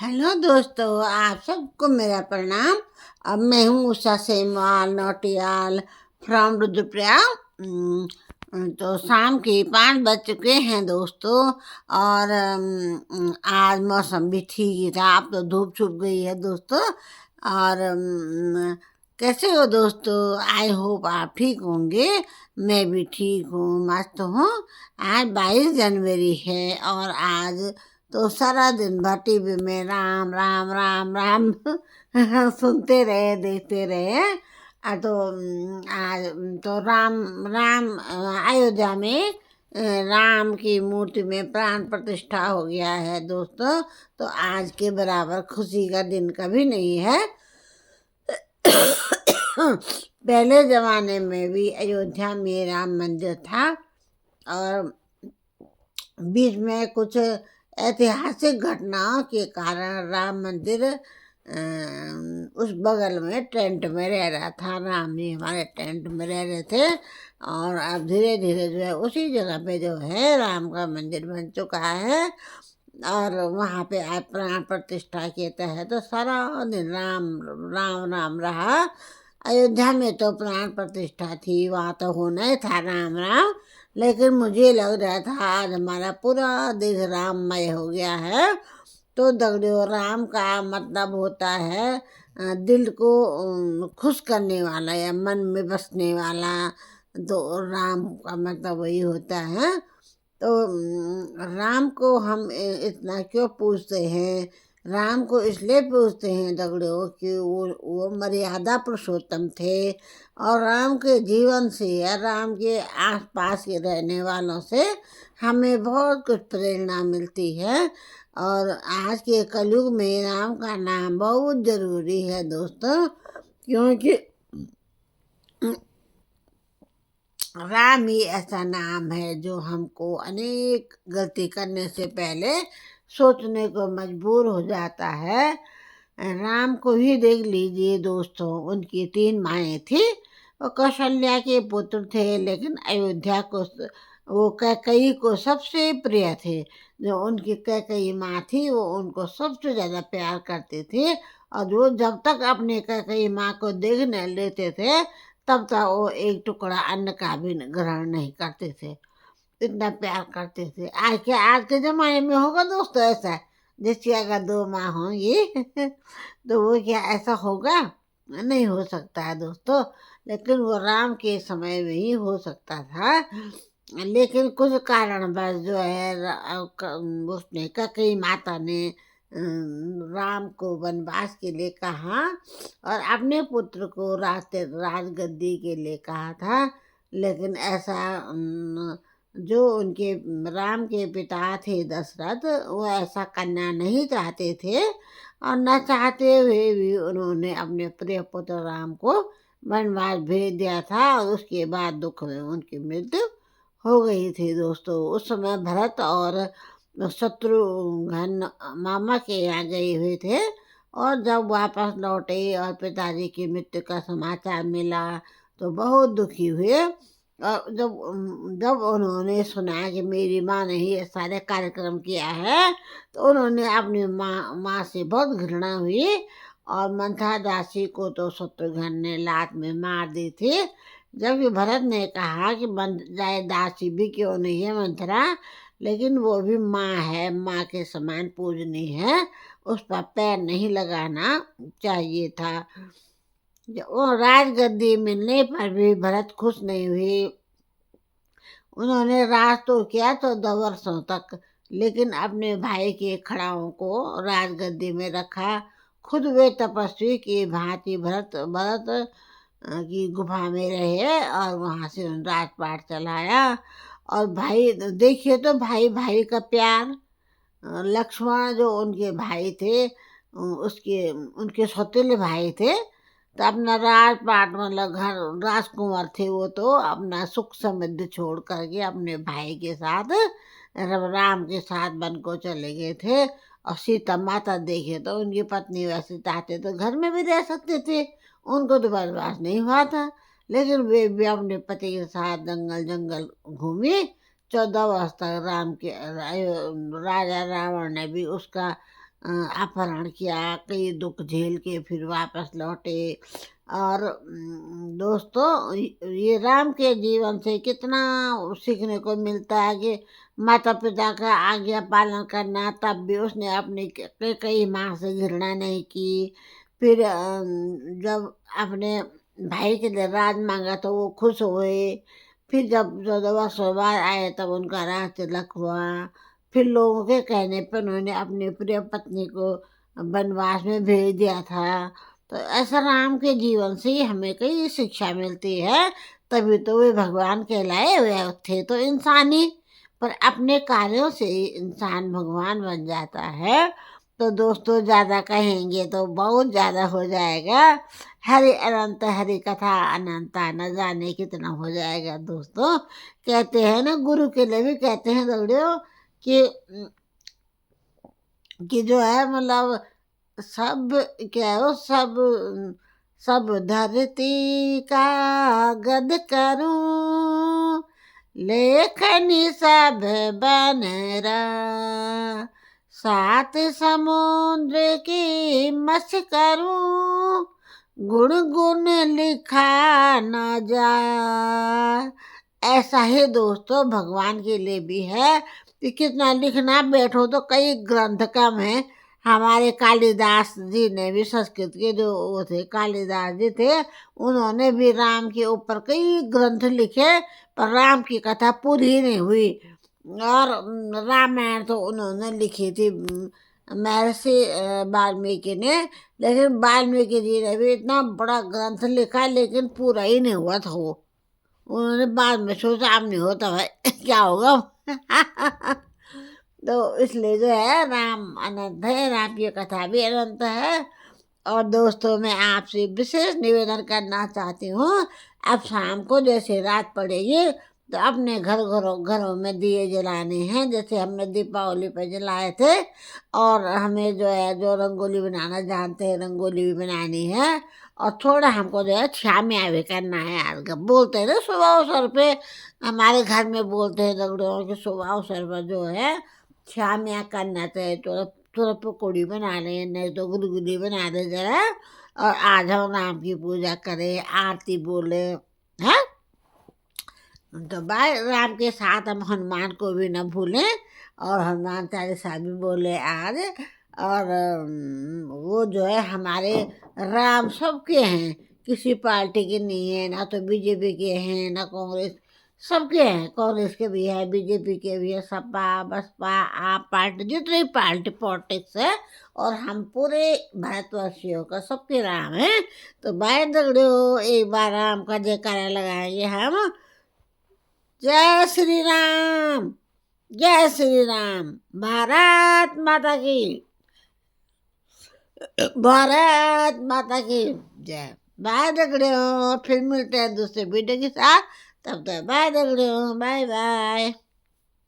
Hello दोस्तों, आप सबको मेरा प्रणाम। अब मैं हूँ उषा सेमवाल नौटियाल फ्रॉम रुद्रप्रयाग। तो शाम के 5 बज चुके हैं दोस्तों। और आज मौसम भी ठीक ही था। अब तो धूप छुप गई है दोस्तों। और कैसे हो दोस्तों? आई होप आप ठीक होंगे। मैं भी ठीक हूँ, मस्त हूँ। आज 22 जनवरी है और आज तो सारा दिन भर टीवी में राम राम राम राम सुनते रहे, देखते रहे। तो आज तो राम राम अयोध्या में राम की मूर्ति में प्राण प्रतिष्ठा हो गया है दोस्तों। तो आज के बराबर खुशी का दिन कभी नहीं है। पहले जमाने में भी अयोध्या में राम मंदिर था और बीच में कुछ ऐतिहासिक घटनाओं के कारण राम मंदिर उस बगल में टेंट में रह रहा था। राम जी हमारे टेंट में रह रहे थे और अब धीरे धीरे जो है उसी जगह पे जो है राम का मंदिर बन चुका है। और वहाँ पे आज प्राण प्रतिष्ठा के तहत तो सारा दिन राम राम राम रहा। अयोध्या में तो प्राण प्रतिष्ठा थी, वहाँ तो होना ही था राम राम। लेकिन मुझे लग रहा था आज हमारा पूरा देश राममय हो गया है। तो दगड़ियों, राम का मतलब होता है दिल को खुश करने वाला या मन में बसने वाला। तो राम का मतलब वही होता है। तो राम को हम इतना क्यों पूछते हैं? राम को इसलिए पूछते हैं दगड़ियों कि वो मर्यादा पुरुषोत्तम थे। और राम के जीवन से या राम के आसपास के रहने वालों से हमें बहुत कुछ प्रेरणा मिलती है। और आज के कलयुग में राम का नाम बहुत ज़रूरी है दोस्तों, क्योंकि राम ही ऐसा नाम है जो हमको अनेक गलती करने से पहले सोचने को मजबूर हो जाता है। राम को ही देख लीजिए दोस्तों, उनकी 3 माएँ थी। वो कौशल्या के पुत्र थे, लेकिन अयोध्या को वो कैकेयी को सबसे प्रिय थे। जो उनकी कैकेयी माँ थी वो उनको सबसे ज़्यादा प्यार करती थी। और वो जब तक अपने कैकेयी माँ को देख न लेते थे तब तक वो एक टुकड़ा अन्न का भी ग्रहण नहीं करते थे। इतना प्यार करते थे। आज के ज़माने में होगा दोस्तों ऐसा, जिसकी अगर 2 माँ होंगी तो वो क्या ऐसा होगा? नहीं हो सकता है दोस्तों। लेकिन वो राम के समय में ही हो सकता था। लेकिन कुछ कारणवश जो है उसने कैकेयी माता ने राम को वनवास के लिए कहा और अपने पुत्र को राजगद्दी के लिए कहा था। लेकिन ऐसा जो उनके राम के पिता थे दशरथ, वो ऐसा करना नहीं चाहते थे। और न चाहते हुए भी उन्होंने अपने प्रिय पुत्र राम को वनवास भेज दिया था और उसके बाद दुख में उनकी मृत्यु हो गई थी दोस्तों। उस समय भरत और शत्रुघ्न मामा के यहाँ गए हुए थे और जब वापस लौटे और पिताजी की मृत्यु का समाचार मिला तो बहुत दुखी हुए। और जब उन्होंने सुना कि मेरी माँ ने ये सारे कार्यक्रम किया है तो उन्होंने अपनी माँ से बहुत घृणा हुई। और मंथरा दासी को तो शत्रुघ्न ने लात में मार दी थी। जबकि भरत ने कहा कि बन जाए दासी भी क्यों नहीं है मंथरा, लेकिन वो भी माँ है, माँ के समान पूजनीय है, उस पर पैर नहीं लगाना चाहिए था। वो राजगद्दी मिलने पर भी भरत खुश नहीं हुई। उन्होंने राज तो किया 14 वर्षों तक, लेकिन अपने भाई के खड़ाओं को राजगद्दी में रखा। खुद वे तपस्वी की भांति भरत भरत की गुफा में रहे और वहाँ से राजपाट चलाया। और भाई देखिए तो भाई भाई का प्यार। लक्ष्मण जो उनके भाई थे, उसके उनके सौतेले भाई थे, तो अपना राजपाट मतलब घर राजकुंवर थे वो, तो अपना सुख समृद्धि छोड़ करके अपने भाई के साथ राम के साथ वन को चले गए थे। और सीता माता देखे तो उनकी पत्नी वैसे चाहते तो घर में भी रह सकते थे, उनको तो बर्दाश्त नहीं हुआ था। लेकिन वे भी अपने पति के साथ जंगल जंगल घूमी। 14 वर्ष तक राजा रावण ने भी उसका अपहरण किया, कई दुख झेल के फिर वापस लौटे। और दोस्तों, ये राम के जीवन से कितना सीखने को मिलता है कि माता पिता का आज्ञा पालन करना, तब भी उसने अपनी कई माँ से घृणा नहीं की। फिर जब अपने भाई के लिए राज मांगा तो वो खुश हुए। फिर जब 14 वर्षों बाद आए तब उनका राज तिलक हुआ। फिर लोगों के कहने पर उन्होंने अपनी प्रिय पत्नी को वनवास में भेज दिया था। तो ऐसा राम के जीवन से ही हमें कई शिक्षा मिलती है। तभी तो वे भगवान कहलाए हुए थे तो इंसान ही, पर अपने कार्यों से ही इंसान भगवान बन जाता है। तो दोस्तों, ज़्यादा कहेंगे तो बहुत ज़्यादा हो जाएगा। हरि अनंत हरि कथा अनंता, न जाने कितना हो जाएगा। दोस्तों, कहते हैं ना, गुरु के लिए भी कहते हैं दौड़ियो कि जो है मतलब सब, क्या हो, सब सब धरती का गद करूं, लेखनी सब बनरा, सात समुद्र की मछ करूं, गुण गुण लिखा न जा। ऐसा ही दोस्तों भगवान के लिए भी है कि कितना लिखना बैठो तो कई ग्रंथ कम है। हमारे कालिदास जी ने भी, संस्कृत के जो वो थे कालिदास जी थे, उन्होंने भी राम के ऊपर कई ग्रंथ लिखे, पर राम की कथा पूरी ही नहीं हुई। और रामायण तो उन्होंने लिखी थी महर्षि वाल्मीकि ने, लेकिन वाल्मीकि जी ने भी इतना बड़ा ग्रंथ लिखा लेकिन पूरा ही नहीं हुआ था वो। उन्होंने बाद में सोचा अब नहीं होता भाई क्या होगा तो इसलिए जो है राम अनंत है, राम की कथा भी अनंत है। और दोस्तों, मैं आपसे विशेष निवेदन करना चाहती हूँ, अब शाम को जैसे रात पड़ेगी तो अपने घरों में दिए जलाने हैं, जैसे हमने दीपावली पर जलाए थे। और हमें जो है, जो रंगोली बनाना जानते हैं रंगोली भी बनानी है। और थोड़ा हमको जो है छामिया भी करना है। आज बोलते हैं ना सुबह अवसर पे, हमारे घर में बोलते हैं दगड़ों के सुबह अवसर पर जो है छामिया करना चाहिए। तो थोड़ा पकौड़ी बना लें, नहीं तो गुलगुली बना दे जरा। और आज हम राम की पूजा करें, आरती बोले, हैं। तो भाई राम के साथ हम हनुमान को भी न भूलें, और हनुमान चालीसा भी बोले आज। और वो जो है हमारे राम सबके हैं, किसी पार्टी के नहीं है, ना तो बीजेपी के हैं ना कांग्रेस, सबके हैं। कांग्रेस के भी है, बीजेपी के भी है, सपा बसपा आप पार्टी, जितनी पार्टी पॉलिटिक्स है। और हम पूरे भारतवासियों का सबके राम है। तो भाई दगड़ो, एक बार राम का जयकारा लगाएंगे हम। जय श्री राम, जय श्री राम, भारत माता की, भारत माता की जय। बाय दगड़ियों, फिर मिलते हैं दूसरे वीडियो के साथ। तब तक बाय दगड़ियों, बाय बाय।